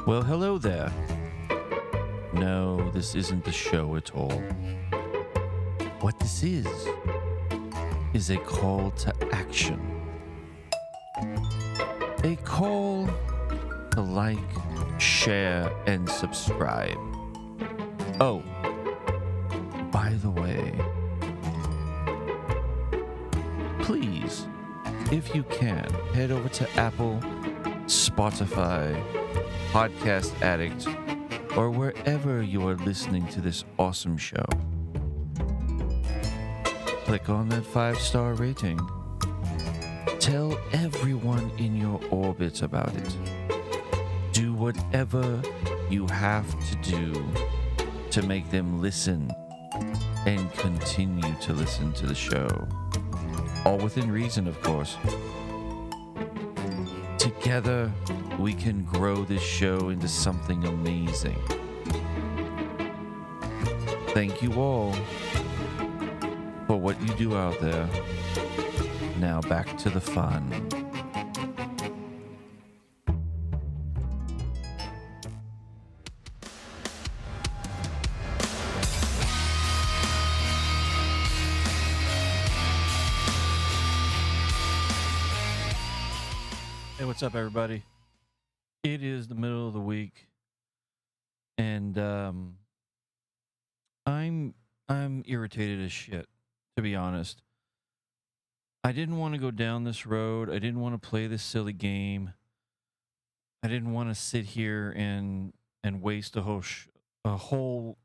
Well, hello there. No, this isn't the show at all. What this is a call to action. A call to like, share, and subscribe. Oh, by the way, please, if you can, head over to Apple, Spotify, Podcast Addict, or wherever you are listening to this awesome show. Click on that 5-star rating. Tell everyone in your orbit about it. Do whatever you have to do to make them listen and continue to listen to the show. All within reason, of course. Together, we can grow this show into something amazing. Thank you all for what you do out there. Now back to the fun. Hey, what's up, everybody? It is the middle of the week, and I'm irritated as shit, to be honest. I didn't want to go down this road. I didn't want to play this silly game. I didn't want to sit here and waste a whole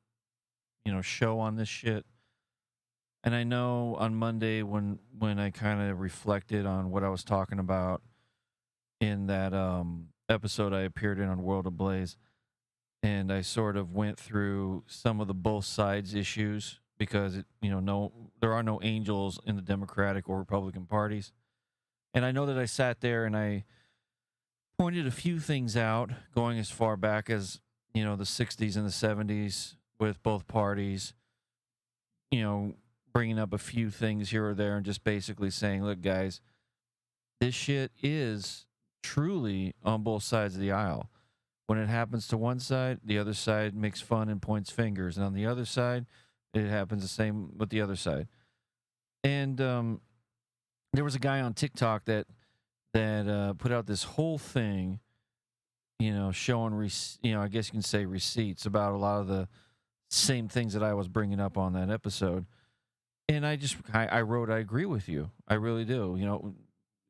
show on this shit. And I know on Monday when I kind of reflected on what I was talking about in that episode I appeared in on World Ablaze, and I sort of went through some of the both sides issues because there are no angels in the Democratic or Republican parties. And I know that I sat there and I pointed a few things out going as far back as, the 60s and the 70s with both parties, bringing up a few things here or there and just basically saying, look, guys, this shit is truly on both sides of the aisle. When it happens to one side, the other side makes fun and points fingers. And on the other side, it happens the same with the other side. And there was a guy on TikTok that put out this whole thing, showing, I guess you can say receipts about a lot of the same things that I was bringing up on that episode. And I wrote, I agree with you. I really do.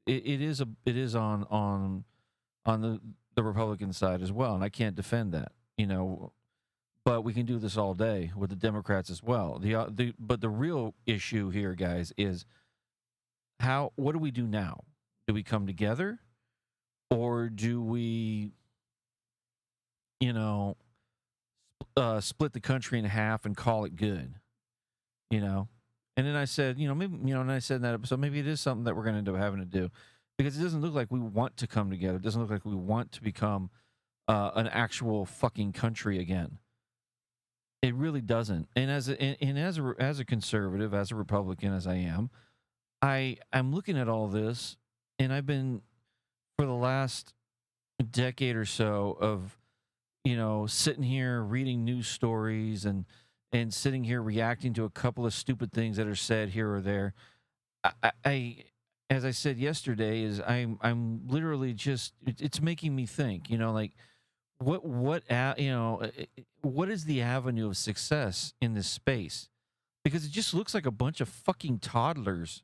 It is on the Republican side as well, and I can't defend that, but we can do this all day with the Democrats as well. But the real issue here, guys, is what do we do now? Do we come together, or do we, split the country in half and call it good? And then I said, maybe, and I said in that episode, maybe it is something that we're going to end up having to do, because it doesn't look like we want to come together. It doesn't look like we want to become an actual fucking country again. It really doesn't. And as a conservative, as a Republican, as I am, I'm looking at all this, and I've been for the last decade or so of, sitting here reading news stories and sitting here reacting to a couple of stupid things that are said here or there. I as I said yesterday, is I'm literally just, it's making me think, what is the avenue of success in this space? Because it just looks like a bunch of fucking toddlers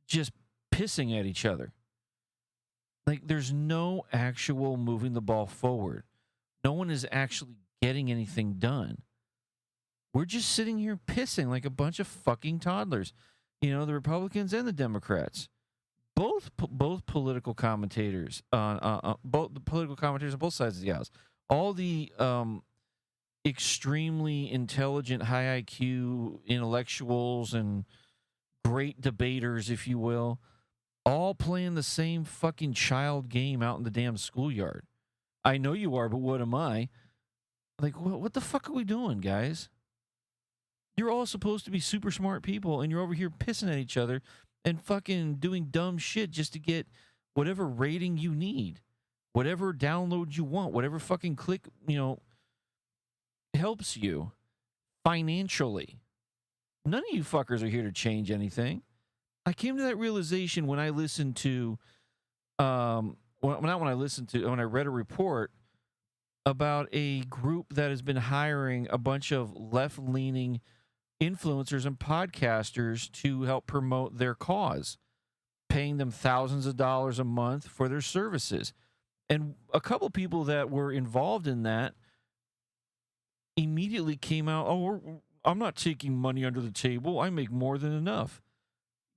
just pissing at each other. Like, there's no actual moving the ball forward. No one is actually getting anything done. We're just sitting here pissing like a bunch of fucking toddlers. The Republicans and the Democrats, both political commentators both the political commentators on both sides of the aisle, all the extremely intelligent, high IQ intellectuals and great debaters, if you will, all playing the same fucking child game out in the damn schoolyard. I know you are, but what am I? Like, what the fuck are we doing, guys? You're all supposed to be super smart people, and you're over here pissing at each other and fucking doing dumb shit just to get whatever rating you need. whatever download you want, whatever fucking click, helps you financially. None of you fuckers are here to change anything. I came to that realization when I listened to, not when I listened to, when I read a report about a group that has been hiring a bunch of left-leaning influencers and podcasters to help promote their cause, paying them thousands of dollars a month for their services. And a couple people that were involved in that immediately came out, I'm not taking money under the table. I make more than enough.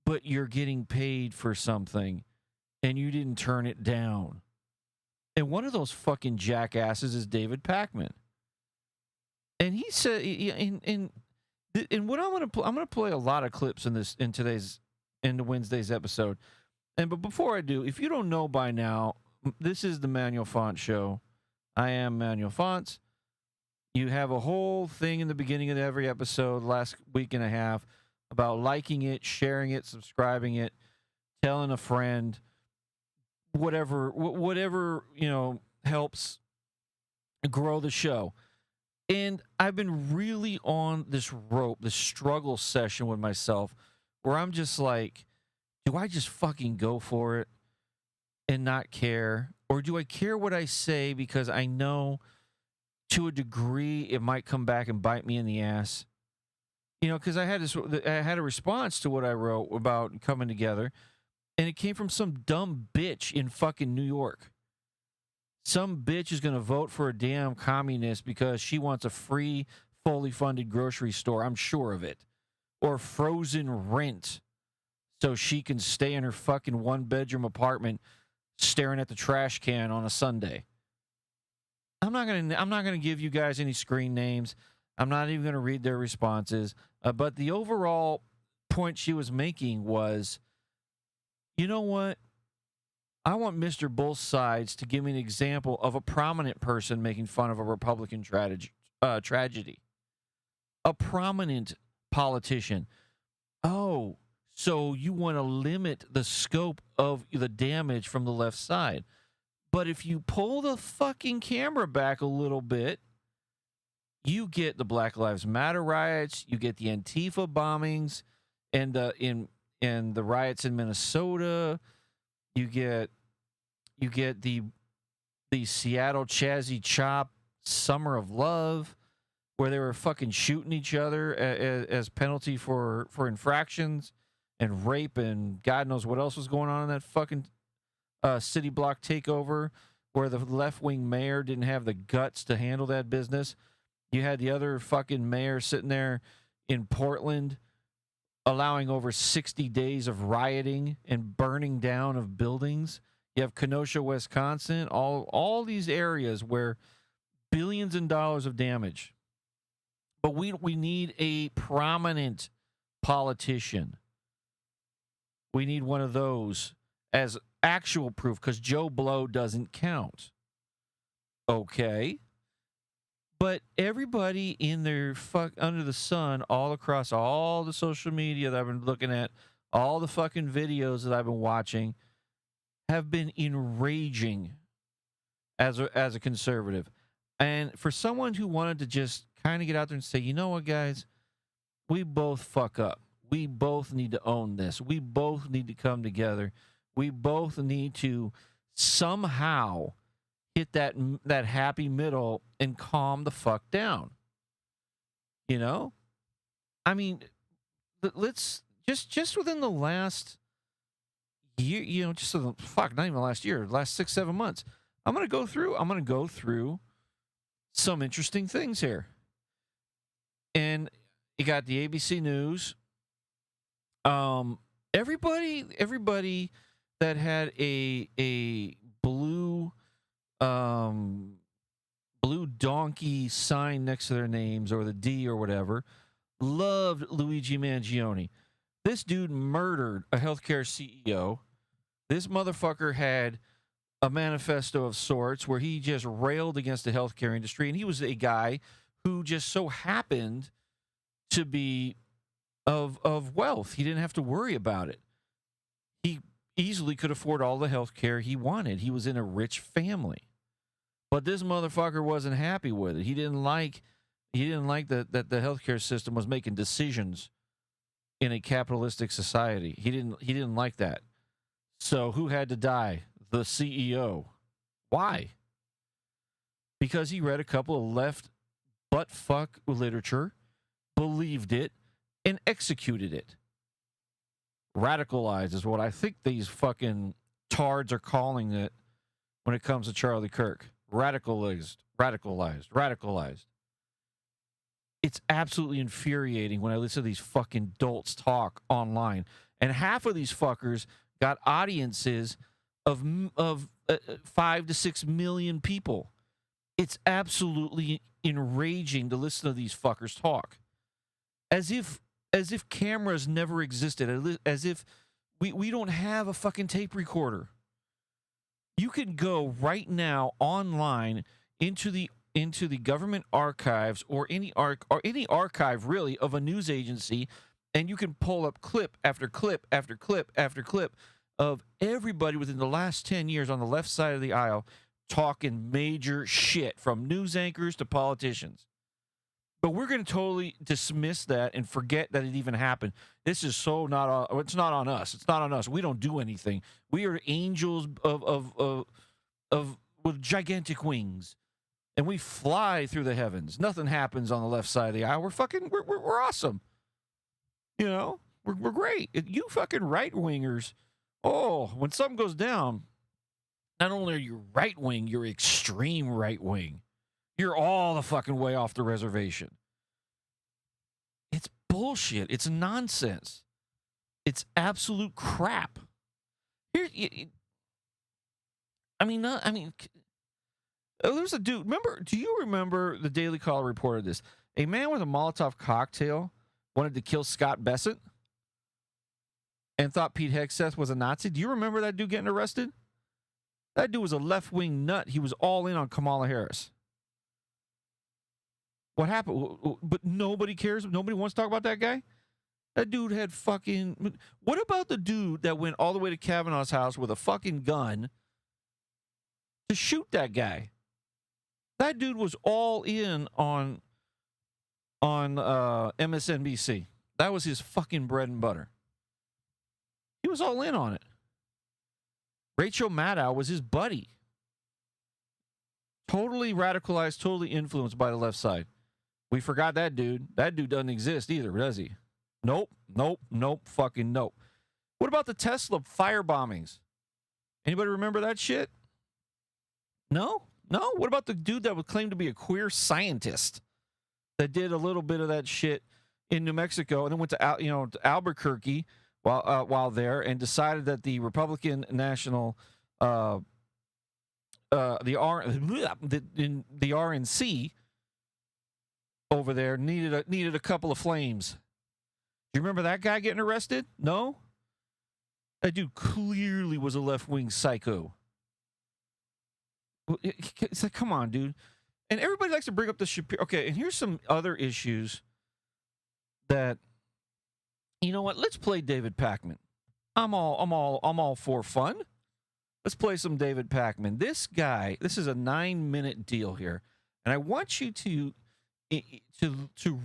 But you're getting paid for something, and you didn't turn it down. And one of those fucking jackasses is David Pakman. And he said, and what I'm gonna play a lot of clips in Wednesday's episode. But before I do, if you don't know by now, this is the Manuel Font Show. I am Manuel Fonts. You have a whole thing in the beginning of every episode, last week and a half, about liking it, sharing it, subscribing it, telling a friend, whatever helps grow the show. And I've been really on this struggle session with myself, where I'm just like, do I just fucking go for it and not care? Or do I care what I say because I know to a degree it might come back and bite me in the ass? Because I had a response to what I wrote about coming together, and it came from some dumb bitch in fucking New York. Some bitch is going to vote for a damn communist because she wants a free, fully funded grocery store. I'm sure of it. Or frozen rent so she can stay in her fucking one-bedroom apartment staring at the trash can on a Sunday. I'm not gonna give you guys any screen names. I'm not even going to read their responses. But the overall point she was making was, you know what? I want Mr. Both Sides to give me an example of a prominent person making fun of a Republican tragedy. A prominent politician. Oh, so you want to limit the scope of the damage from the left side. But if you pull the fucking camera back a little bit, you get the Black Lives Matter riots, you get the Antifa bombings, and the riots in Minnesota. You get the Seattle Chazzy Chop Summer of Love, where they were fucking shooting each other as penalty for infractions and rape and God knows what else was going on in that fucking city block takeover, where the left-wing mayor didn't have the guts to handle that business. You had the other fucking mayor sitting there in Portland allowing over 60 days of rioting and burning down of buildings. You have Kenosha, Wisconsin, all these areas where billions in dollars of damage. But we need a prominent politician. We need one of those as actual proof, because Joe Blow doesn't count. Okay. But everybody in their under the sun, all across all the social media that I've been looking at, all the fucking videos that I've been watching, have been enraging as a conservative. And for someone who wanted to just kind of get out there and say, you know what, guys, we both fuck up. We both need to own this. We both need to come together. We both need to somehow hit that happy middle and calm the fuck down. I mean, let's just within the last year, not even the last year, last 6-7 months. I'm gonna go through some interesting things here. And you got the ABC News. Everybody that had a blue donkey sign next to their names, or the D or whatever, loved Luigi Mangione. This dude murdered a healthcare CEO. This motherfucker had a manifesto of sorts where he just railed against the healthcare industry, and he was a guy who just so happened to be of wealth. He didn't have to worry about it. easily could afford all the health care he wanted. He was in a rich family. But this motherfucker wasn't happy with it. He didn't like that the healthcare system was making decisions in a capitalistic society. He didn't like that. So who had to die? The CEO. Why? Because he read a couple of left buttfuck literature, believed it, and executed it. Radicalized is what I think these fucking tards are calling it when it comes to Charlie Kirk. Radicalized. It's absolutely infuriating when I listen to these fucking dolts talk online. And half of these fuckers got audiences of 5 to 6 million people. It's absolutely enraging to listen to these fuckers talk. As if cameras never existed. As if we don't have a fucking tape recorder. You can go right now online into the government archives or any archive really of a news agency, and you can pull up clip after clip after clip after clip of everybody within the last 10 years on the left side of the aisle talking major shit, from news anchors to politicians. But we're going to totally dismiss that and forget that it even happened. This is so it's not on us. It's not on us. We don't do anything. We are angels with gigantic wings, and we fly through the heavens. Nothing happens on the left side of the aisle. We're awesome. You know, we're great. You fucking right wingers. Oh, when something goes down, not only are you right wing, you're extreme right wing. You're all the fucking way off the reservation. It's bullshit. It's nonsense. It's absolute crap. There's a dude. Do you remember the Daily Caller reported this? A man with a Molotov cocktail wanted to kill Scott Bessent and thought Pete Hegseth was a Nazi. Do you remember that dude getting arrested? That dude was a left-wing nut. He was all in on Kamala Harris. What happened? But nobody cares. Nobody wants to talk about that guy. That dude had fucking... What about the dude that went all the way to Kavanaugh's house with a fucking gun to shoot that guy? That dude was all in on MSNBC. That was his fucking bread and butter. He was all in on it. Rachel Maddow was his buddy. Totally radicalized, totally influenced by the left side. We forgot that dude. That dude doesn't exist either, does he? Nope, fucking nope. What about the Tesla fire bombings? Anybody remember that shit? No? What about the dude that would claim to be a queer scientist that did a little bit of that shit in New Mexico and then went to Albuquerque while there and decided that the Republican National the RNC over there needed a couple of flames. Do you remember that guy getting arrested? No? That dude clearly was a left-wing psycho. It's like, come on, dude. And everybody likes to bring up the Shapiro. Okay, and here's some other issues that, you know what? Let's play David Pakman. I'm all for fun. Let's play some David Pakman. This guy, this is a 9-minute deal here, and I want you to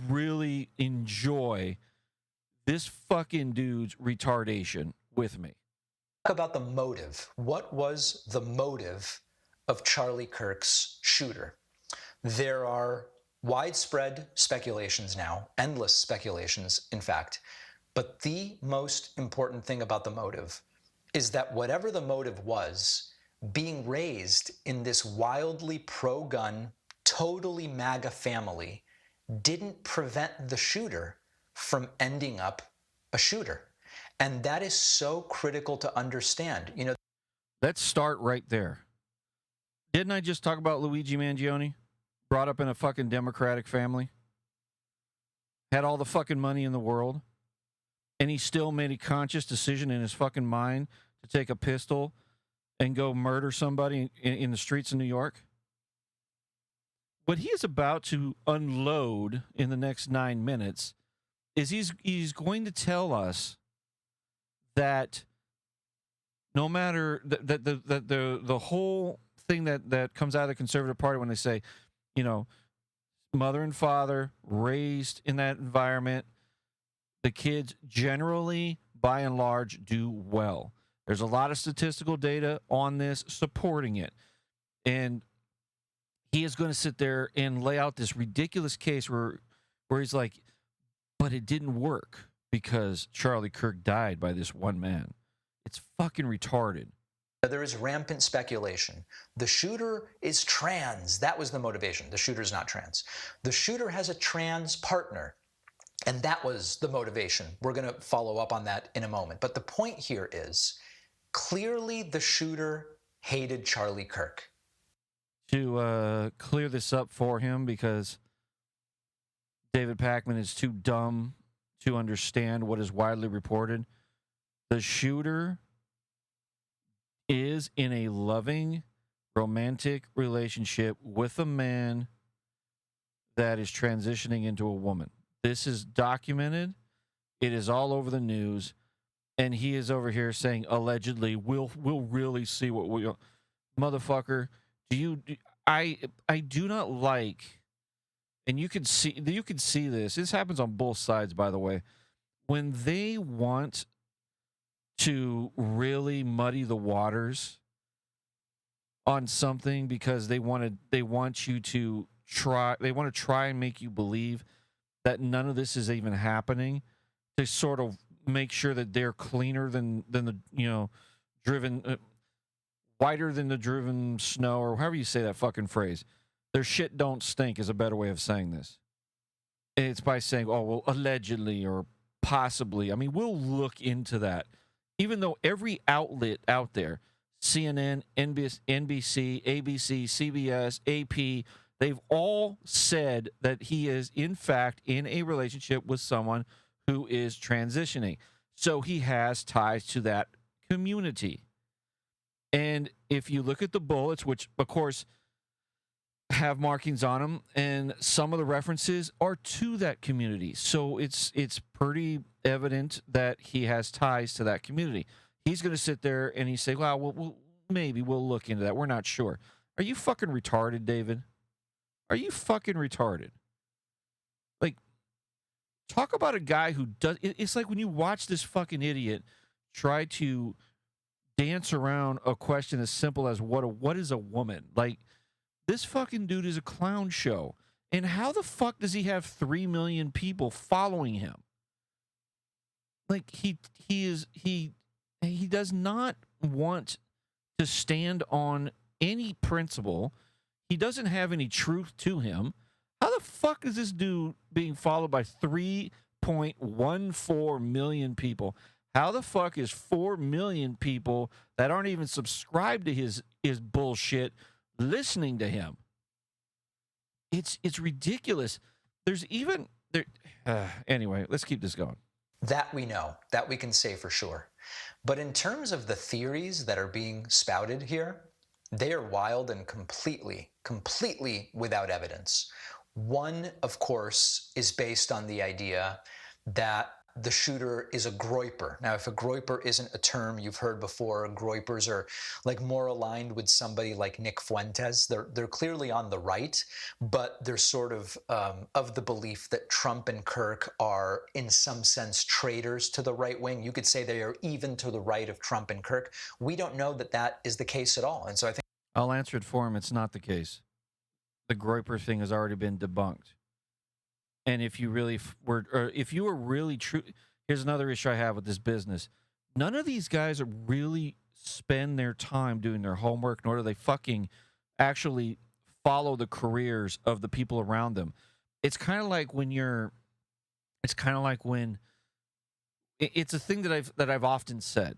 really enjoy this fucking dude's retardation with me. Talk about the motive. What was the motive of Charlie Kirk's shooter? There are widespread speculations now, endless speculations, in fact, but the most important thing about the motive is that whatever the motive was, being raised in this wildly pro-gun, totally MAGA family didn't prevent the shooter from ending up a shooter. And that is so critical to understand. You know, let's start right there. Didn't I just talk about Luigi Mangione? Brought up in a fucking Democratic family. Had all the fucking money in the world. And he still made a conscious decision in his fucking mind to take a pistol and go murder somebody in the streets of New York. What he is about to unload in the next 9 minutes is he's going to tell us that no matter the whole thing that comes out of the Conservative Party when they say, you know, mother and father raised in that environment, the kids generally, by and large, do well. There's a lot of statistical data on this supporting it. And he is going to sit there and lay out this ridiculous case where he's like, but it didn't work because Charlie Kirk died by this one man. It's fucking retarded. There is rampant speculation. The shooter is trans. That was the motivation. The shooter is not trans. The shooter has a trans partner, and that was the motivation. We're going to follow up on that in a moment. But the point here is, clearly the shooter hated Charlie Kirk. To clear this up for him, because David Pakman is too dumb to understand what is widely reported, the shooter is in a loving, romantic relationship with a man that is transitioning into a woman. This is documented. It is all over the news. And he is over here saying, allegedly, we'll really see what we... Motherfucker, I do not like... And you can see this. This happens on both sides, by the way. When they want to really muddy the waters on something because they want you to try and make you believe that none of this is even happening, to sort of make sure that they're cleaner than the driven whiter than the driven snow, or however you say that fucking phrase. Their shit don't stink is a better way of saying this. And it's by saying, oh, well, allegedly or possibly. I mean, we'll look into that. Even though every outlet out there, CNN, NBC, ABC, CBS, AP, they've all said that he is, in fact, in a relationship with someone who is transitioning. So he has ties to that community. And if you look at the bullets, which, of course, have markings on them, and some of the references are to that community. So it's pretty evident that he has ties to that community. He's going to sit there and he say, well, maybe we'll look into that. We're not sure. Are you fucking retarded, David? Are you fucking retarded? Like, talk about a guy who does... It's like when you watch this fucking idiot try to dance around a question as simple as what is a woman? Like, this fucking dude is a clown show. And how the fuck does he have 3 million people following him? Like, he does not want to stand on any principle. He doesn't have any truth to him. How the fuck is this dude being followed by 3.14 million people? How the fuck is 4 million people that aren't even subscribed to his bullshit listening to him? It's ridiculous. There's even there. Anyway, let's keep this going. That we know, that we can say for sure. But in terms of the theories that are being spouted here, they are wild and completely without evidence. One, of course, is based on the idea that the shooter is a groyper. Now, if a groyper isn't a term you've heard before, groypers are like more aligned with somebody like Nick Fuentes. They're clearly on the right, but they're sort of the belief that Trump and Kirk are, in some sense, traitors to the right wing. You could say they are even to the right of Trump and Kirk. We don't know that that is the case at all. And so I think I'll answer it for him. It's not the case. The groyper thing has already been debunked. And if you really if you were really true, here's another issue I have with this business. None of these guys really spend their time doing their homework, nor do they fucking actually follow the careers of the people around them. It's kind of like when it's a thing that I've often said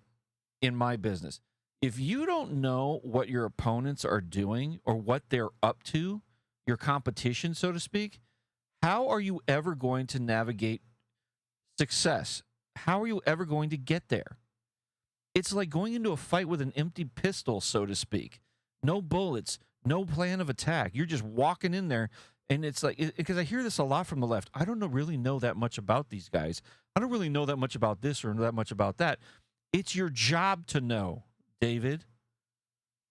in my business. If you don't know what your opponents are doing or what they're up to, your competition, so to speak, how are you ever going to navigate success? How are you ever going to get there? It's like going into a fight with an empty pistol, so to speak. No bullets, no plan of attack. You're just walking in there, and it's like, because I hear this a lot from the left. I don't really know that much about these guys. I don't really know that much about this or that much about that. It's your job to know, David.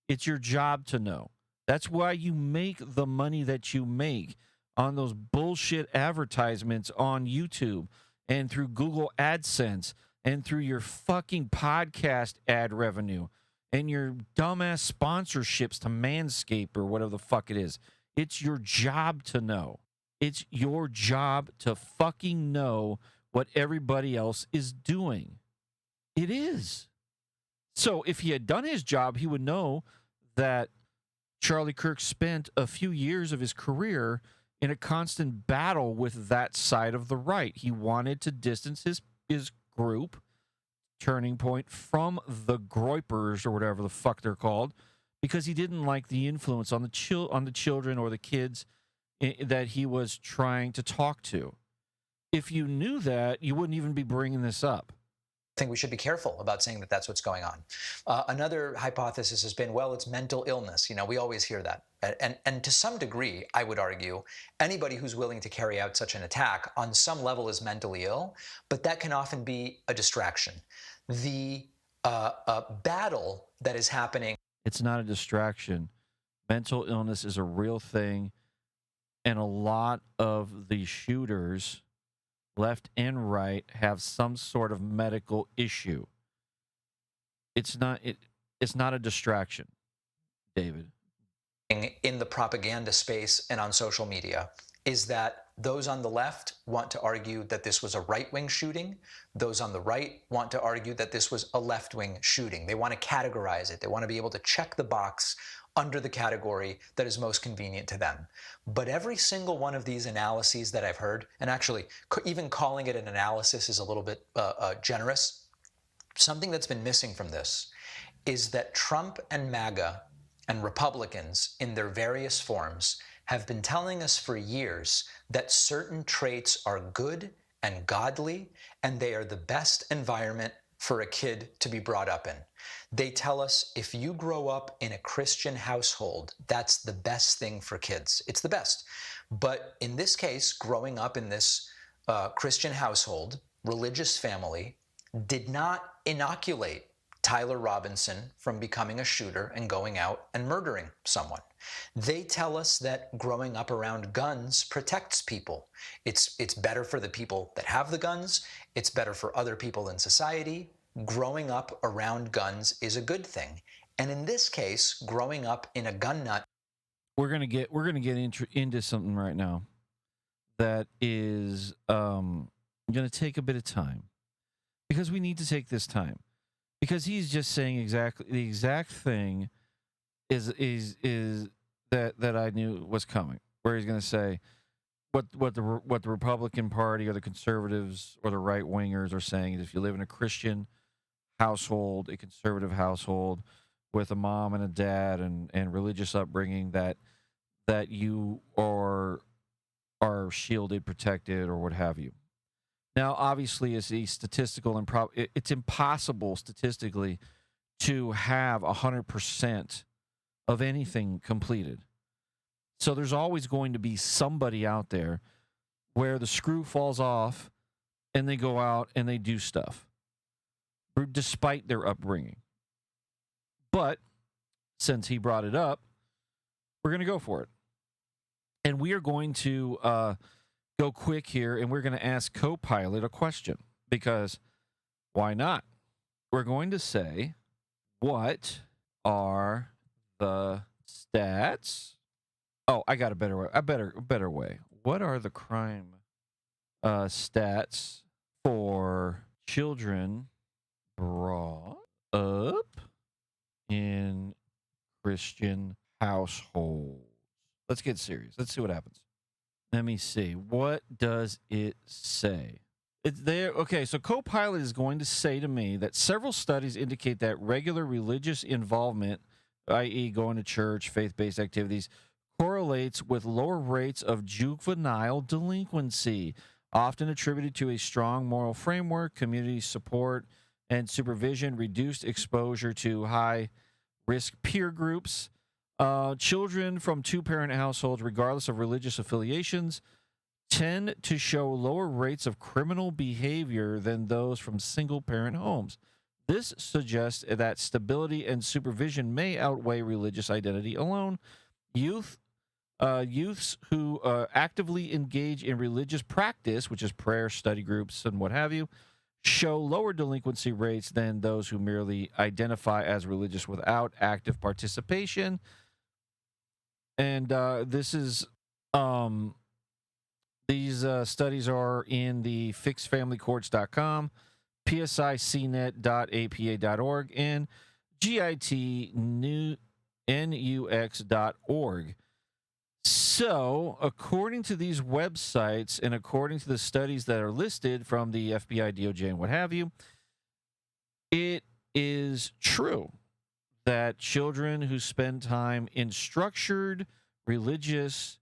It's your job to know. That's why you make the money that you make on those bullshit advertisements on YouTube and through Google AdSense and through your fucking podcast ad revenue and your dumbass sponsorships to Manscaped or whatever the fuck it is. It's your job to know. It's your job to fucking know what everybody else is doing. It is. So if he had done his job, he would know that Charlie Kirk spent a few years of his career in a constant battle with that side of the right. He wanted to distance his group, Turning Point, from the Groypers or whatever the fuck they're called, because he didn't like the influence on the children or the kids that he was trying to talk to. If you knew that, you wouldn't even be bringing this up. I think we should be careful about saying that that's what's going on. Another hypothesis has been, well, it's mental illness. We always hear that. And to some degree, I would argue, anybody who's willing to carry out such an attack on some level is mentally ill, but that can often be a distraction. The battle that is happening. It's not a distraction. Mental illness is a real thing. And a lot of the shooters, left and right, have some sort of medical issue. It's not a distraction, David. In the propaganda space and on social media is that those on the left want to argue that this was a right-wing shooting. Those on the right want to argue that this was a left-wing shooting. They want to categorize it. They want to be able to check the box under the category that is most convenient to them. But every single one of these analyses that I've heard, and actually even calling it an analysis is a little bit generous, something that's been missing from this is that Trump and MAGA and Republicans in their various forms have been telling us for years that certain traits are good and godly, and they are the best environment for a kid to be brought up in. They tell us if you grow up in a Christian household, that's the best thing for kids. It's the best. But in this case, growing up in this Christian household, religious family, did not inoculate Tyler Robinson from becoming a shooter and going out and murdering someone. They tell us that growing up around guns protects people. It's better for the people that have the guns. It's better for other people in society. Growing up around guns is a good thing. And in this case, growing up in a gun nut. We're gonna get into something right now that is gonna take a bit of time, because we need to take this time, because he's just saying exactly the exact thing is that I knew was coming, where he's gonna say what the Republican Party or the conservatives or the right wingers are saying is, if you live in a Christian household, a conservative household with a mom and a dad and religious upbringing, that you are shielded, protected, or what have you. Now, obviously, it's a statistical it's impossible statistically to have 100% of anything completed. So there's always going to be somebody out there where the screw falls off and they go out and they do stuff, despite their upbringing. But since he brought it up, we're going to go for it. And we are going to go quick here, and we're going to ask Copilot a question, because why not? We're going to say, what are the stats? Oh, I got a better way. Better way. What are the crime stats for children brought up in Christian households? Let's get serious. Let's see what happens. Let me see. What does it say? It's there. Okay, so Copilot is going to say to me that several studies indicate that regular religious involvement, i.e. going to church, faith-based activities, correlates with lower rates of juvenile delinquency, often attributed to a strong moral framework, community support, and supervision, reduced exposure to high-risk peer groups. Children from two-parent households, regardless of religious affiliations, tend to show lower rates of criminal behavior than those from single-parent homes. This suggests that stability and supervision may outweigh religious identity alone. Youths who actively engage in religious practice, which is prayer, study groups, and what have you, show lower delinquency rates than those who merely identify as religious without active participation. And this is these studies are in the fixedfamilycourts.com, psicnet.apa.org, and gitnux.org. So, according to these websites and according to the studies that are listed from the FBI, DOJ, and what have you, it is true that children who spend time in structured, religious,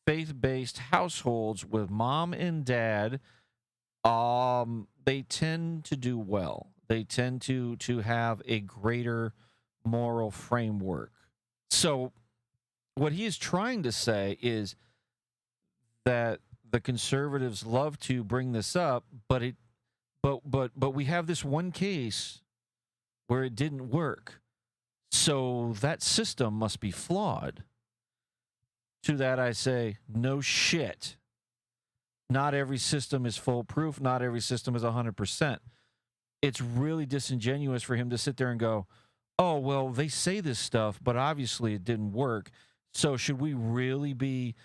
faith-based households with mom and dad, they tend to do well. They tend to have a greater moral framework. So what he is trying to say is that the conservatives love to bring this up, but we have this one case where it didn't work. So that system must be flawed. To that I say, no shit. Not every system is foolproof. Not every system is 100%. It's really disingenuous for him to sit there and go, oh, well, they say this stuff, but obviously it didn't work. So should we really be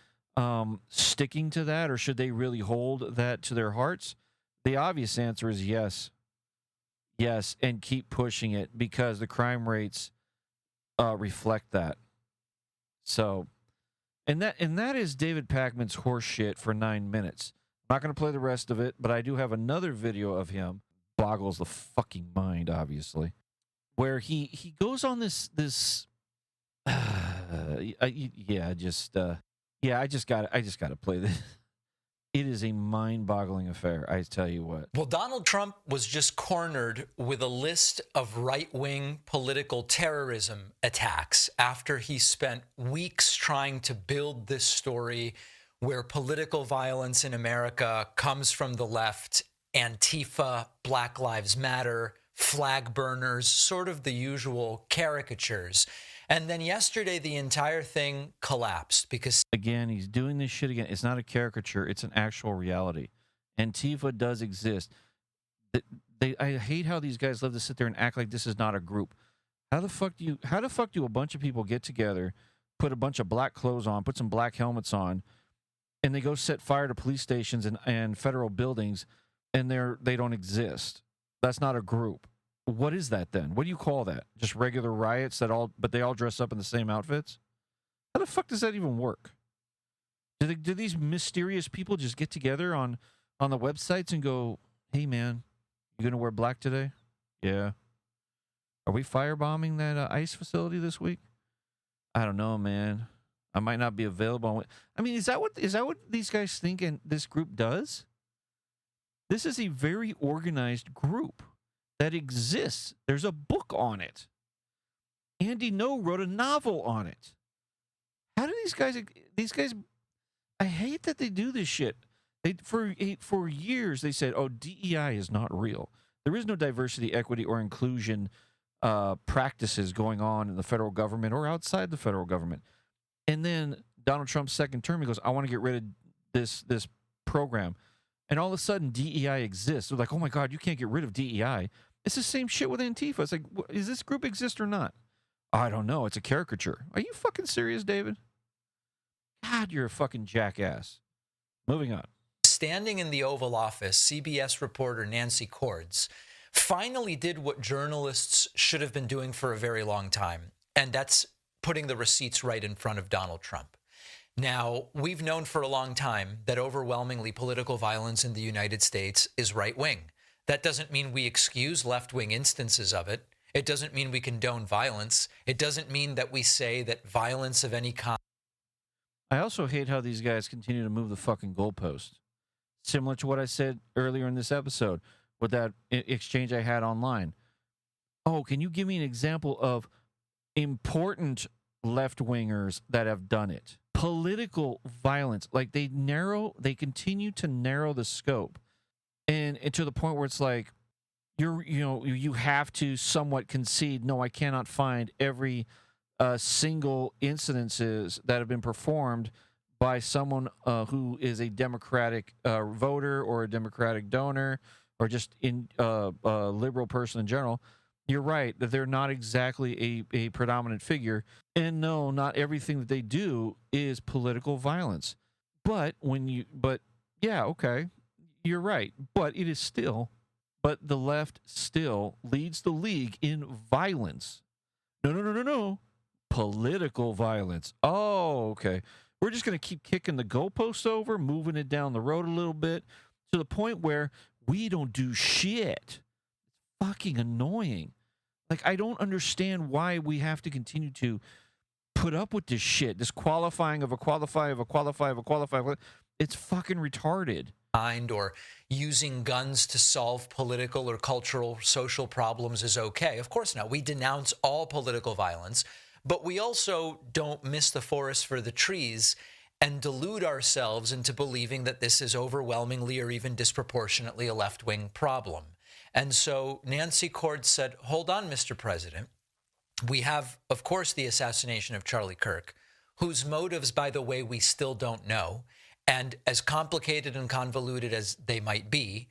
sticking to that, or should they really hold that to their hearts? The obvious answer is yes. Yes, and keep pushing it because the crime rates reflect that. So, and that is David Pakman's horse shit for 9 minutes. I'm not going to play the rest of it, but I do have another video of him. Boggles the fucking mind, obviously, where he goes on this I just got to play this. It is a mind-boggling affair, I tell you what. Well, Donald Trump was just cornered with a list of right-wing political terrorism attacks after he spent weeks trying to build this story where political violence in America comes from the left, Antifa, Black Lives Matter, flag burners, sort of the usual caricatures. And then yesterday, the entire thing collapsed because... Again, he's doing this shit again. It's not a caricature. It's an actual reality. Antifa does exist. I hate how these guys love to sit there and act like this is not a group. How the fuck do a bunch of people get together, put a bunch of black clothes on, put some black helmets on, and they go set fire to police stations and federal buildings, and they don't exist? That's not a group. What is that then? What do you call that? Just regular riots but they all dress up in the same outfits? How the fuck does that even work? Do these mysterious people just get together on the websites and go, hey man, you gonna wear black today? Yeah. Are we firebombing that ICE facility this week? I don't know, man. I might not be available. I mean, is that what these guys think and this group does? This is a very organized group that exists. There's a book on it. Andy No wrote a novel on it. How do these guys, I hate that they do this shit. For years, they said, oh, DEI is not real. There is no diversity, equity, or inclusion practices going on in the federal government or outside the federal government. And then Donald Trump's second term, he goes, I want to get rid of this program. And all of a sudden, DEI exists. They're like, oh my God, you can't get rid of DEI. It's the same shit with Antifa. It's like, is this group exist or not? I don't know. It's a caricature. Are you fucking serious, David? God, you're a fucking jackass. Moving on. Standing in the Oval Office, CBS reporter Nancy Cordes finally did what journalists should have been doing for a very long time, and that's putting the receipts right in front of Donald Trump. Now, we've known for a long time that overwhelmingly political violence in the United States is right-wing. That doesn't mean we excuse left-wing instances of it. It doesn't mean we condone violence. It doesn't mean that we say that violence of any kind... I also hate how these guys continue to move the fucking goalpost. Similar to what I said earlier in this episode with that exchange I had online. Oh, can you give me an example of important left-wingers that have done it? Political violence. Like they continue to narrow the scope. And to the point where it's like, you have to somewhat concede, no, I cannot find every single incidences that have been performed by someone who is a Democratic voter or a Democratic donor or just in a liberal person in general. You're right that they're not exactly a predominant figure, and no, not everything that they do is political violence. But yeah, okay, you're right. But it is still, but the left still leads the league in violence. No. Political violence. Oh, okay. We're just going to keep kicking the goalposts over, moving it down the road a little bit to the point where we don't do shit. Fucking annoying. Like, I don't understand why we have to continue to put up with this shit. This qualifying of a qualify of a qualify of a qualify. It's fucking retarded. Or using guns to solve political or cultural, social problems is okay. Of course not. We denounce all political violence, but we also don't miss the forest for the trees and delude ourselves into believing that this is overwhelmingly or even disproportionately a left-wing problem. And so Nancy Cord said, hold on, Mr. President. We have, of course, the assassination of Charlie Kirk, whose motives, by the way, we still don't know. And as complicated and convoluted as they might be,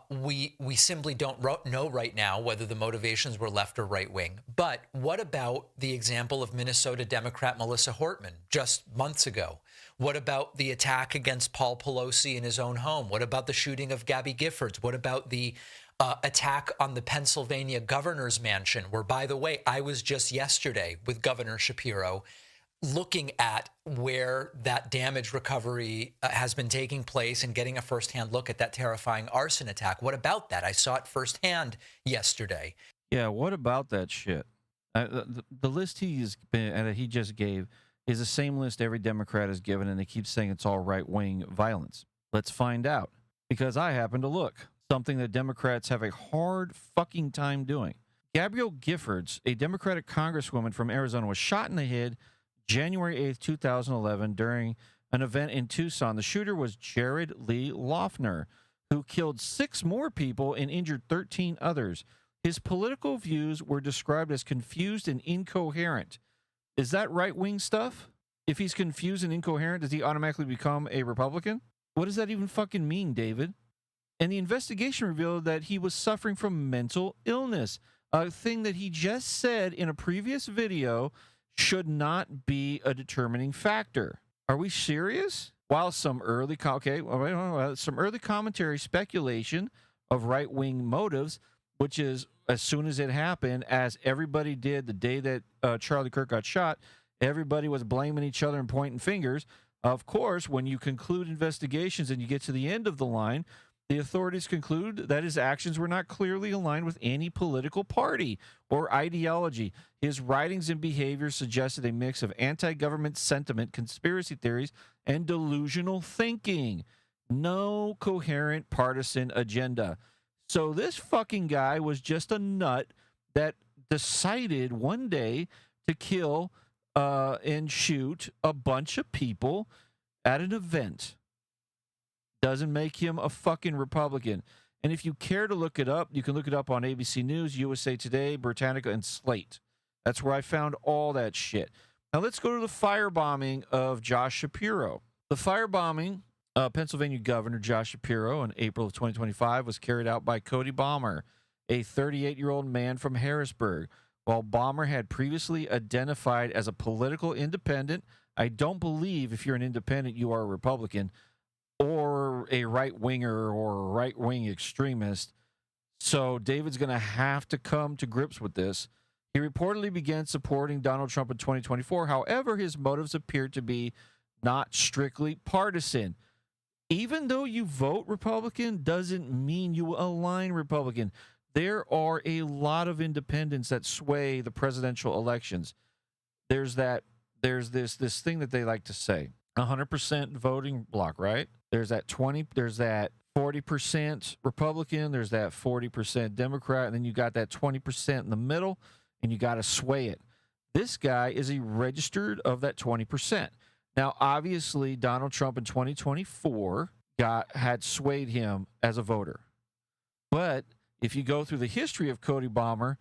we simply don't know right now whether the motivations were left or right wing. But what about the example of Minnesota Democrat Melissa Hortman just months ago? What about the attack against Paul Pelosi in his own home? What about the shooting of Gabby Giffords? What about the attack on the Pennsylvania governor's mansion, where, by the way, I was just yesterday with Governor Shapiro looking at where that damage recovery has been taking place and getting a firsthand look at that terrifying arson attack. What about that? I saw it firsthand yesterday. Yeah, what about that shit? The list he just gave is the same list every Democrat has given, and they keep saying it's all right-wing violence. Let's find out, because I happen to look. Something that Democrats have a hard fucking time doing. Gabrielle Giffords, a Democratic congresswoman from Arizona, was shot in the head January 8th, 2011, during an event in Tucson. The shooter was Jared Lee Loeffner, who killed 6 more people and injured 13 others. His political views were described as confused and incoherent. Is that right-wing stuff? If he's confused and incoherent, does he automatically become a Republican? What does that even fucking mean, David? And the investigation revealed that he was suffering from mental illness, a thing that he just said in a previous video should not be a determining factor. Are we serious? While some early commentary speculation of right-wing motives, which is as soon as it happened, as everybody did the day that Charlie Kirk got shot, everybody was blaming each other and pointing fingers. Of course, when you conclude investigations and you get to the end of the line, the authorities conclude that his actions were not clearly aligned with any political party or ideology. His writings and behaviors suggested a mix of anti-government sentiment, conspiracy theories, and delusional thinking. No coherent partisan agenda. So this fucking guy was just a nut that decided one day to kill and shoot a bunch of people at an event. Doesn't make him a fucking Republican. And if you care to look it up, you can look it up on ABC News, USA Today, Britannica, and Slate. That's where I found all that shit. Now let's go to the firebombing of Josh Shapiro. The firebombing of Pennsylvania Governor Josh Shapiro in April of 2025 was carried out by Cody Balmer, a 38-year-old man from Harrisburg. While Balmer had previously identified as a political independent, I don't believe if you're an independent, you are a Republican, or a right-winger or a right-wing extremist. So David's going to have to come to grips with this. He reportedly began supporting Donald Trump in 2024. However, his motives appeared to be not strictly partisan. Even though you vote Republican doesn't mean you align Republican. There are a lot of independents that sway the presidential elections. There's this thing that they like to say. 100% voting block, right? There's that 40% Republican, there's that 40% Democrat, and then you got that 20% in the middle, and you got to sway it. This guy is a registered of that 20%. Now, obviously, Donald Trump in 2024 had swayed him as a voter. But if you go through the history of Cody Bomber,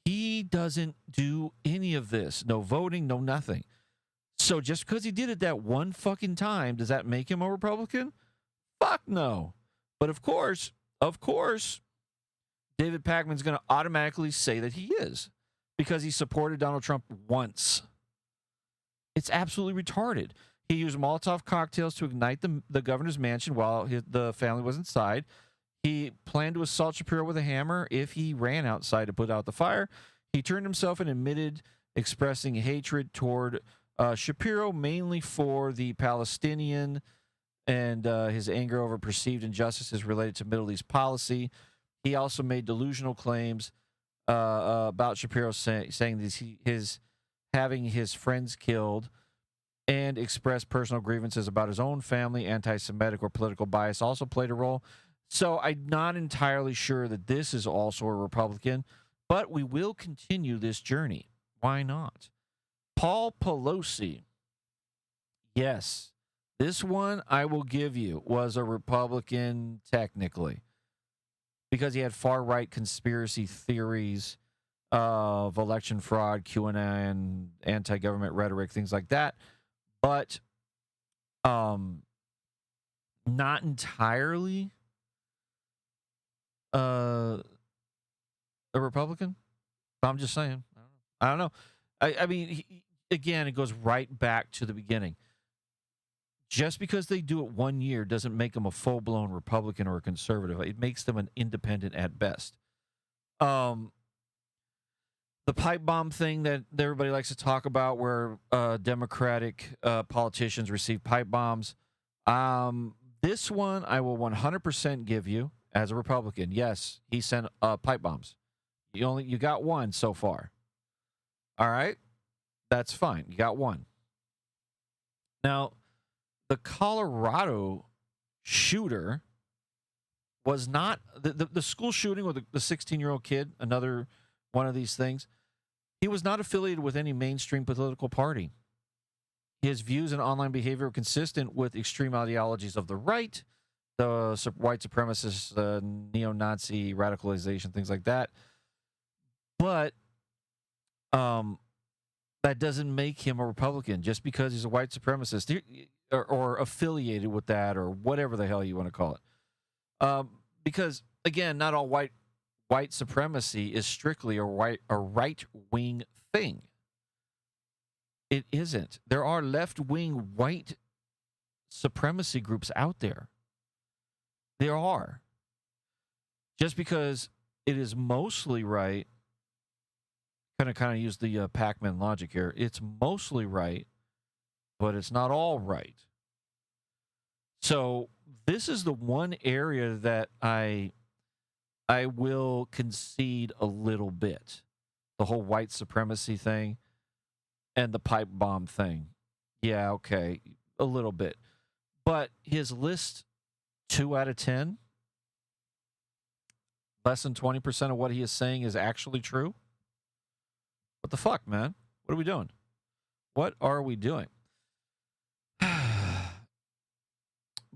he doesn't do any of this. No voting, no nothing. So just because he did it that one fucking time, does that make him a Republican? Fuck no. But of course, David Pakman's going to automatically say that he is because he supported Donald Trump once. It's absolutely retarded. He used Molotov cocktails to ignite the governor's mansion while the family was inside. He planned to assault Shapiro with a hammer if he ran outside to put out the fire. He turned himself and admitted expressing hatred toward Shapiro, mainly for the Palestinian and his anger over perceived injustices related to Middle East policy. He also made delusional claims about Shapiro, saying that his having his friends killed, and expressed personal grievances about his own family, anti-Semitic or political bias also played a role. So I'm not entirely sure that this is also a Republican, but we will continue this journey. Why not? Paul Pelosi. Yes, this one I will give you was a Republican technically because he had far-right conspiracy theories of election fraud, QAnon, anti-government rhetoric, things like that. But not entirely a Republican. I'm just saying. I don't know. I mean, again, it goes right back to the beginning. Just because they do it 1 year doesn't make them a full-blown Republican or a conservative. It makes them an independent at best. The pipe bomb thing that everybody likes to talk about, where Democratic politicians receive pipe bombs. This one I will 100% give you as a Republican. Yes, he sent pipe bombs. You got one so far. All right, that's fine. You got one. Now, the Colorado shooter was not the school shooting with the 16-year-old kid. Another one of these things. He was not affiliated with any mainstream political party. His views and online behavior were consistent with extreme ideologies of the right, the white supremacist, neo-Nazi radicalization, things like that. But that doesn't make him a Republican just because he's a white supremacist or affiliated with that or whatever the hell you want to call it. Because, again, not all white supremacy is strictly a right-wing thing. It isn't. There are left-wing white supremacy groups out there. There are. Just because it is mostly right, kind of use the Pac-Man logic here. It's mostly right, but it's not all right. So this is the one area that I will concede a little bit. The whole white supremacy thing and the pipe bomb thing. Yeah, okay, a little bit. But his list, 2 out of 10, less than 20% of what he is saying is actually true. What the fuck, man? What are we doing? What are we doing?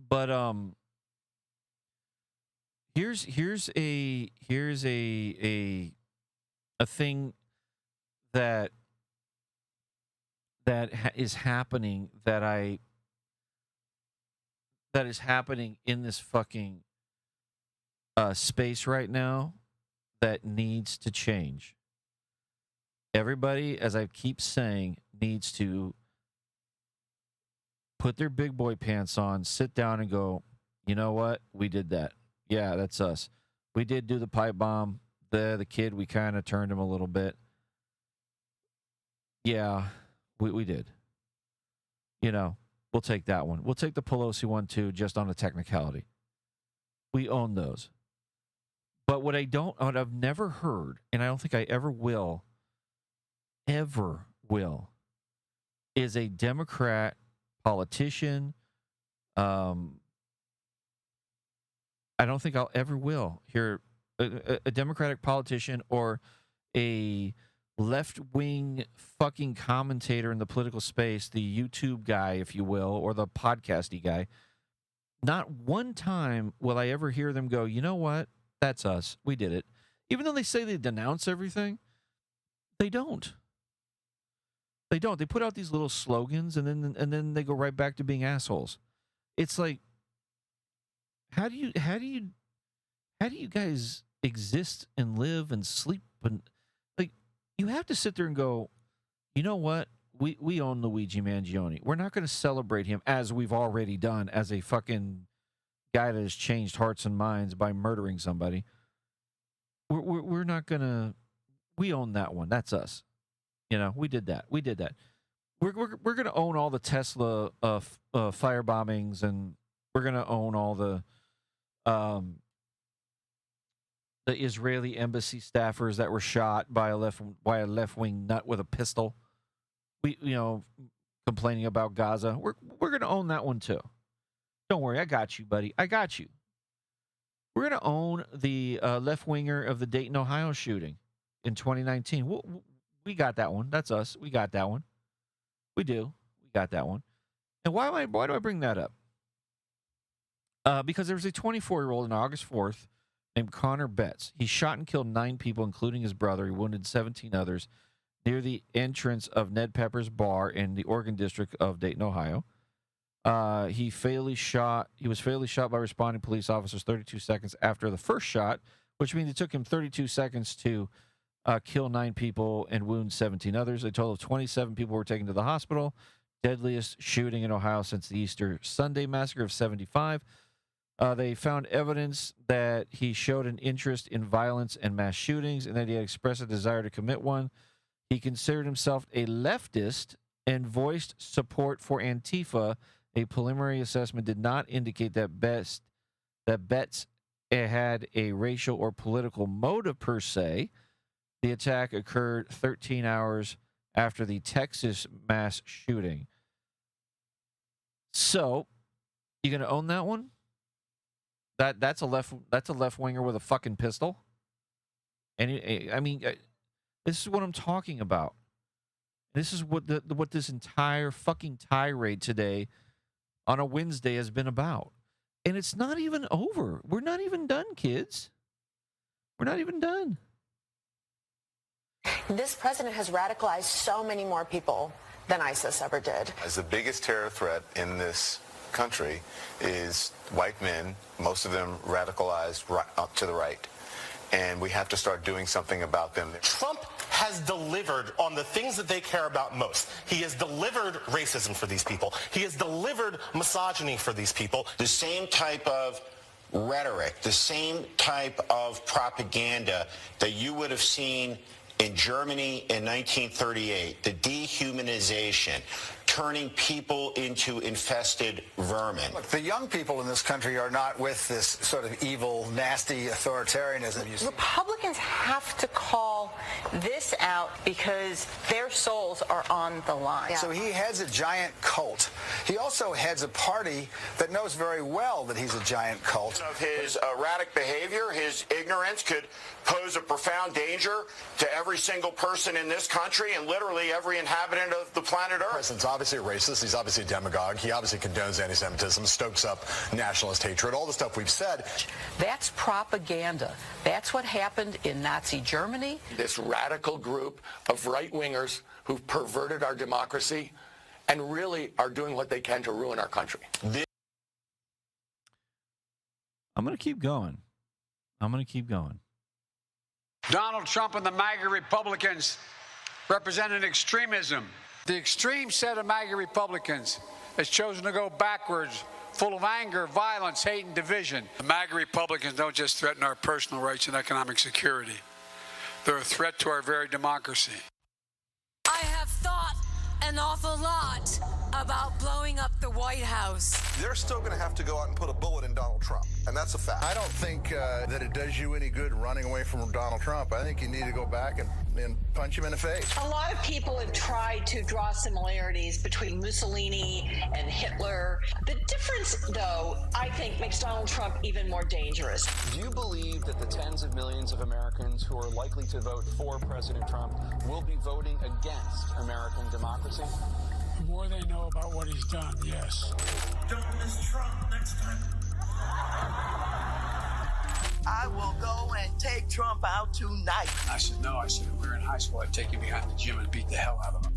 But here's a thing that is happening that is happening in this fucking space right now that needs to change. Everybody, as I keep saying, needs to put their big boy pants on, sit down and go, you know what? We did that. Yeah, that's us. We did do the pipe bomb. The kid, we kind of turned him a little bit. Yeah, we did. You know, we'll take that one. We'll take the Pelosi one too, just on a technicality. We own those. But what I've never heard, and I don't think I ever will, is a Democrat politician. I don't think I'll ever will hear a Democratic politician or a left-wing fucking commentator in the political space, the YouTube guy, if you will, or the podcasty guy. Not one time will I ever hear them go, you know what? That's us. We did it. Even though they say they denounce everything, they don't. They don't. They put out these little slogans and then they go right back to being assholes. It's like, how do you guys exist and live and sleep? And like, you have to sit there and go, you know what? We own Luigi Mangione. We're not going to celebrate him as we've already done as a fucking guy that has changed hearts and minds by murdering somebody. We're not going to. We own that one. That's us. You know, we did that. We did that. We're going to own all the Tesla fire bombings, and we're going to own all the Israeli embassy staffers that were shot by a left-wing nut with a pistol. Complaining about Gaza. We're going to own that one too. Don't worry, I got you, buddy. I got you. We're going to own the left-winger of the Dayton, Ohio shooting in 2019. We got that one. That's us. We got that one. We do. We got that one. And why do I bring that up? Because there was a 24-year-old on August 4th named Connor Betts. He shot and killed 9 people, including his brother. He wounded 17 others near the entrance of Ned Pepper's bar in the Oregon district of Dayton, Ohio. He was fatally shot by responding police officers 32 seconds after the first shot, which means it took him 32 seconds to kill 9 people and wound 17 others. A total of 27 people were taken to the hospital. Deadliest shooting in Ohio since the Easter Sunday massacre of 75. They found evidence that he showed an interest in violence and mass shootings and that he had expressed a desire to commit one. He considered himself a leftist and voiced support for Antifa. A preliminary assessment did not indicate that Betts had a racial or political motive per se. The attack occurred 13 hours after the Texas mass shooting. So, you gonna own that one? That's a left winger with a fucking pistol. And this is what I'm talking about. This is what this entire fucking tirade today on a Wednesday has been about. And it's not even over. We're not even done, kids. We're not even done. This president has radicalized so many more people than ISIS ever did. As the biggest terror threat in this country is white men, most of them radicalized right up to the right. And we have to start doing something about them. Trump has delivered on the things that they care about most. He has delivered racism for these people. He has delivered misogyny for these people. The same type of rhetoric, the same type of propaganda that you would have seen in Germany in 1938, the dehumanization, turning people into infested vermin. Look, the young people in this country are not with this sort of evil, nasty authoritarianism. Republicans have to call this out because their souls are on the line. So he heads a giant cult. He also heads a party that knows very well that he's a giant cult. Of his erratic behavior, his ignorance could pose a profound danger to every single person in this country and literally every inhabitant of the planet Earth. The president's obviously a racist. He's obviously a demagogue. He obviously condones anti-Semitism, stokes up nationalist hatred, all the stuff we've said. That's propaganda. That's what happened in Nazi Germany. This radical group of right-wingers who've perverted our democracy and really are doing what they can to ruin our country. I'm going to keep going. Donald Trump and the MAGA Republicans represent an extremism. The extreme set of MAGA Republicans has chosen to go backwards, full of anger, violence, hate, and division. The MAGA Republicans don't just threaten our personal rights and economic security. They're a threat to our very democracy. I have thought an awful lot about blowing up the White House. They're still going to have to go out and put a bullet in Donald Trump, and that's a fact. I don't think that it does you any good running away from Donald Trump. I think you need to go back and punch him in the face. A lot of people have tried to draw similarities between Mussolini and Hitler. The difference, though, I think makes Donald Trump even more dangerous. Do you believe that the tens of millions of Americans who are likely to vote for President Trump will be voting against American democracy? The more they know about what he's done, yes. Don't miss Trump next time. I will go and take Trump out tonight. I said, no. I said, if we were in high school, I'd take you behind the gym and beat the hell out of him.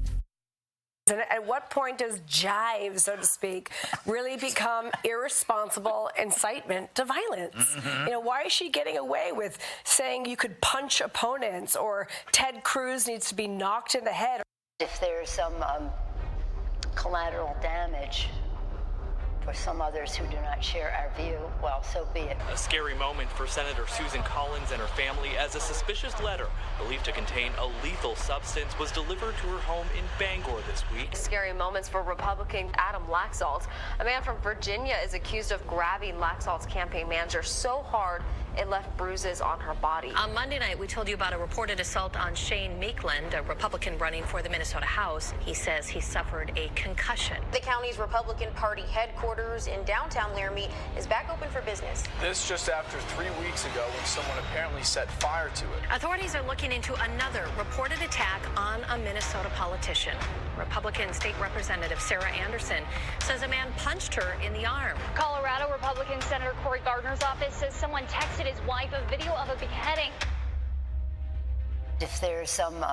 And at what point does jive, so to speak, really become irresponsible incitement to violence? Mm-hmm. You know, why is she getting away with saying you could punch opponents or Ted Cruz needs to be knocked in the head? If there's some collateral damage for some others who do not share our view, well, so be it. A scary moment for Senator Susan Collins and her family as a suspicious letter believed to contain a lethal substance was delivered to her home in Bangor this week. Scary moments for Republican Adam Laxalt. A man from Virginia is accused of grabbing Laxalt's campaign manager so hard it left bruises on her body. On Monday night, we told you about a reported assault on Shane Meekland, a Republican running for the Minnesota House. He says he suffered a concussion. The county's Republican Party headquarters in downtown Laramie is back open for business. This just after 3 weeks ago when someone apparently set fire to it. Authorities are looking into another reported attack on a Minnesota politician. Republican State Representative Sarah Anderson says a man punched her in the arm. Colorado Republican Senator Cory Gardner's office says someone texted his wife a video of a beheading. If there's some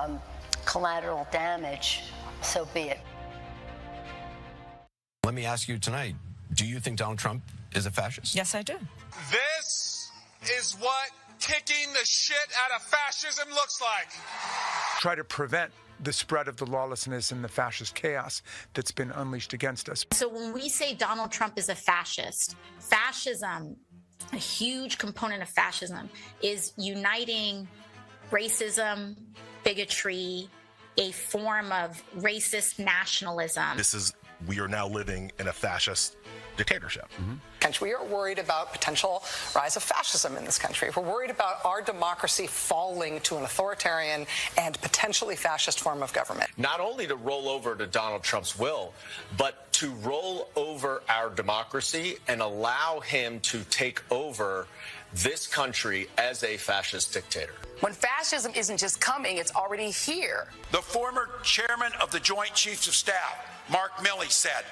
collateral damage, so be it. Let me ask you tonight, do you think Donald Trump is a fascist? Yes, I do. This is what kicking the shit out of fascism looks like. Try to prevent the spread of the lawlessness and the fascist chaos that's been unleashed against us. So when we say Donald Trump is a fascist, fascism, a huge component of fascism is uniting racism, bigotry, a form of racist nationalism. We are now living in a fascist dictatorship. And we are worried about potential rise of fascism in this country. We're worried about our democracy falling to an authoritarian and potentially fascist form of government. Not only to roll over to Donald Trump's will, but to roll over our democracy and allow him to take over this country as a fascist dictator. When fascism isn't just coming, it's already here. The former chairman of the Joint Chiefs of Staff, Mark Milley, said,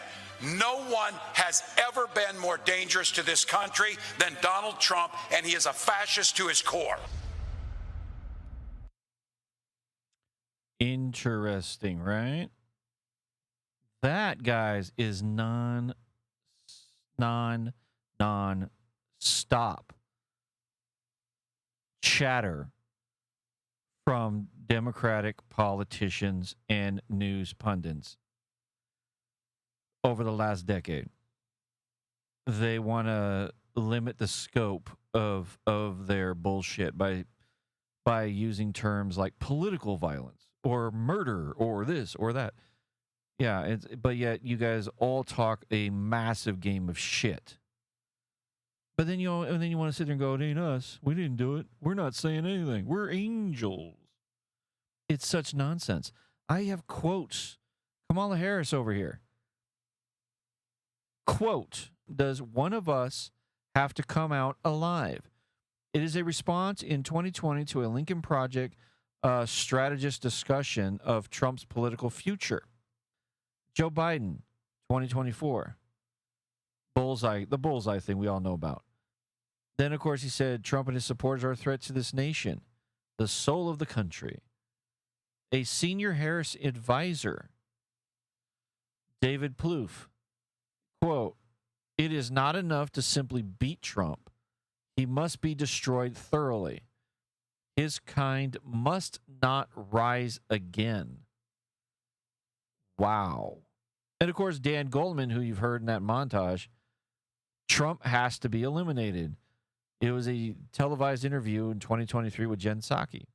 "No one has ever been more dangerous to this country than Donald Trump, and he is a fascist to his core." Interesting, right? That, guys, is non-stop chatter from Democratic politicians and news pundits over the last decade. They want to limit the scope of their bullshit by using terms like political violence or murder or this or that. Yeah, but yet you guys all talk a massive game of shit. But then you want to sit there and go, "It ain't us. We didn't do it. We're not saying anything. We're angels." It's such nonsense. I have quotes. Kamala Harris over here. Quote, "Does one of us have to come out alive?" It is a response in 2020 to a Lincoln Project strategist discussion of Trump's political future. Joe Biden, 2024. The bullseye thing we all know about. Then, of course, he said Trump and his supporters are a threat to this nation, the soul of the country. A senior Harris advisor, David Plouffe, quote, "It is not enough to simply beat Trump. He must be destroyed thoroughly. His kind must not rise again." Wow. And, of course, Dan Goldman, who you've heard in that montage, Trump has to be eliminated. It was a televised interview in 2023 with Jen Psaki.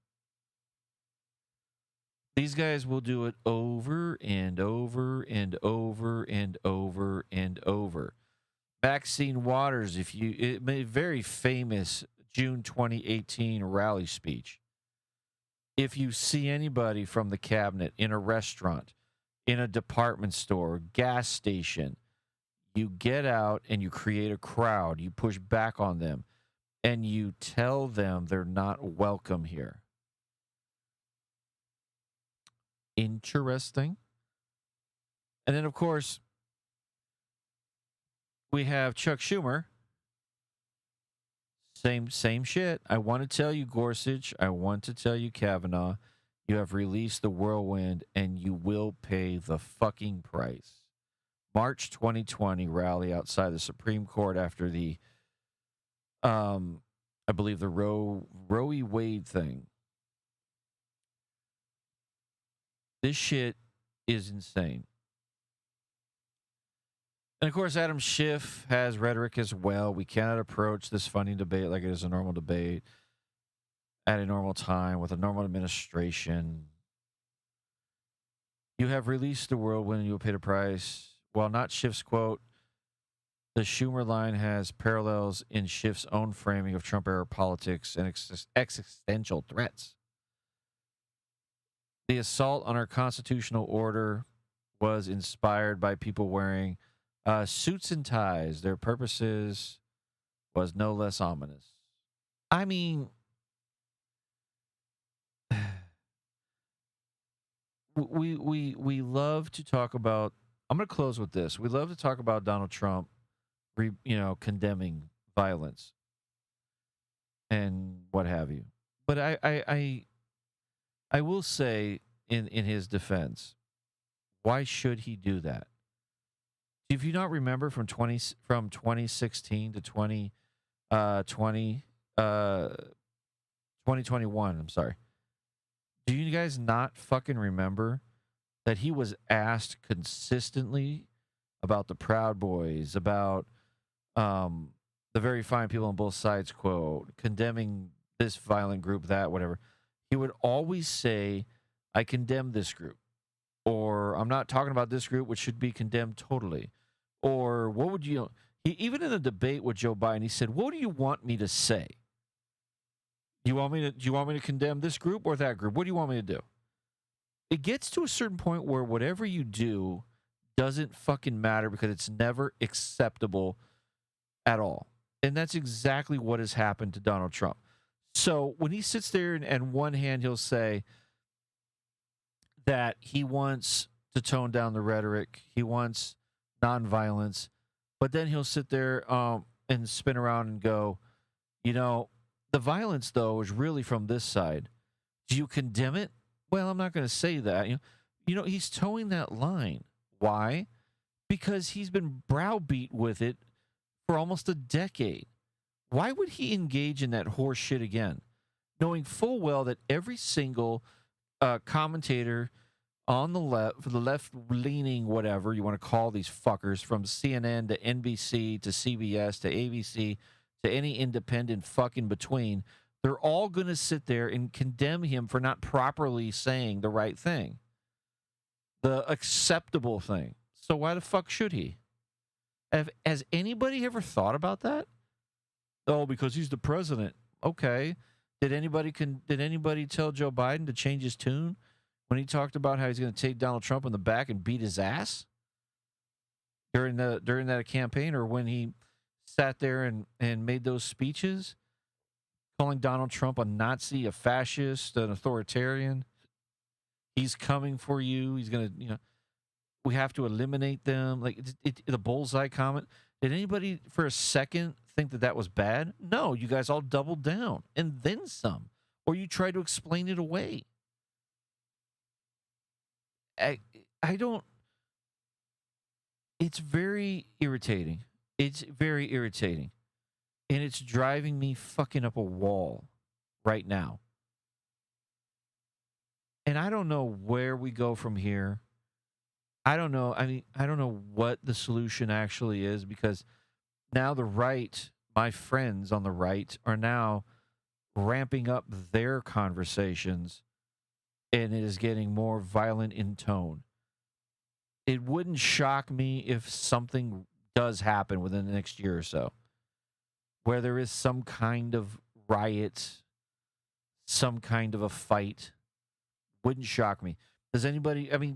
These guys will do it over and over and over and over and over. Maxine Waters, it made a very famous June 2018 rally speech. If you see anybody from the cabinet in a restaurant, in a department store, gas station, you get out and you create a crowd. You push back on them and you tell them they're not welcome here. Interesting. And then, of course, we have Chuck Schumer Same shit. I want to tell you, Gorsuch. I want to tell you, Kavanaugh. You have released the whirlwind, and you will pay the fucking price. March 2020 rally outside the Supreme Court after the, I believe the Roe v. Wade thing. This shit is insane. And of course, Adam Schiff has rhetoric as well. We cannot approach this funding debate like it is a normal debate at a normal time with a normal administration. You have released the whirlwind and you will pay the price. While not Schiff's quote, the Schumer line has parallels in Schiff's own framing of Trump-era politics and existential threats. The assault on our constitutional order was inspired by people wearing suits and ties. Their purposes was no less ominous. I mean, we love to talk about. I'm going to close with this. We love to talk about Donald Trump, condemning violence and what have you. But I will say in his defense, why should he do that? If you not remember from 2016 to 2021, I'm sorry. Do you guys not fucking remember that he was asked consistently about the Proud Boys, about the very fine people on both sides quote, condemning this violent group, that, whatever. He would always say, I condemn this group. Or I'm not talking about this group, which should be condemned totally. Or what would you... He, even in a debate with Joe Biden, he said, what do you want me to say? Do you want me to condemn this group or that group? What do you want me to do? It gets to a certain point where whatever you do doesn't fucking matter because it's never acceptable at all. And that's exactly what has happened to Donald Trump. So when he sits there and one hand he'll say that he wants to tone down the rhetoric, he wants nonviolence, but then he'll sit there and spin around and go, the violence, though, is really from this side. Do you condemn it? Well, I'm not going to say that. He's towing that line. Why? Because he's been browbeat with it for almost a decade. Why would he engage in that horse shit again, knowing full well that every single commentator on the left, for the left-leaning, whatever you want to call these fuckers, from CNN to NBC to CBS to ABC to any independent fucking between, they're all going to sit there and condemn him for not properly saying the right thing, the acceptable thing. So why the fuck should he? Has anybody ever thought about that? Oh, because he's the president. Okay. Did anybody tell Joe Biden to change his tune when he talked about how he's going to take Donald Trump in the back and beat his ass during that campaign, or when he sat there and made those speeches calling Donald Trump a Nazi, a fascist, an authoritarian? He's coming for you. He's going to, we have to eliminate them. Like the bullseye comment. Did anybody for a second think that was bad? No, you guys all doubled down and then some, or you tried to explain it away. I don't. It's very irritating. It's very irritating. And it's driving me fucking up a wall right now. And I don't know where we go from here. I don't know. I mean, I don't know what the solution actually is, because now the right, my friends on the right, are now ramping up their conversations, and it is getting more violent in tone. It wouldn't shock me if something does happen within the next year or so, where there is some kind of riot, some kind of a fight. Wouldn't shock me. Does anybody, I mean,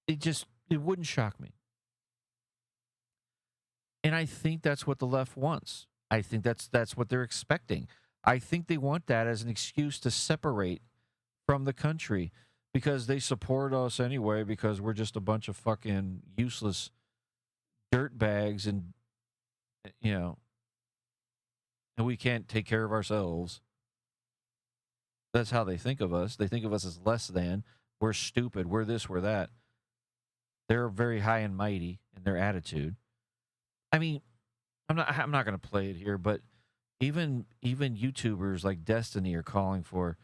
it wouldn't shock me. And I think that's what the left wants. I think that's what they're expecting. I think they want that as an excuse to separate from the country, because they support us anyway, because we're just a bunch of fucking useless dirtbags and and we can't take care of ourselves. That's how they think of us. They think of us as less than. We're stupid. We're this, we're that. They're very high and mighty in their attitude. I mean, I'm not going to play it here, but even YouTubers like Destiny are calling for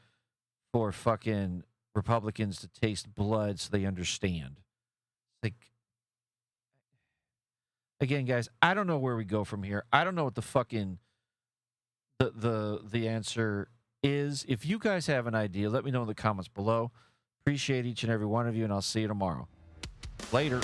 fucking Republicans to taste blood so they understand. Like, again, guys, I don't know where we go from here. I don't know what the fucking the answer is. If you guys have an idea, let me know in the comments below. Appreciate each and every one of you, and I'll see you tomorrow. Later.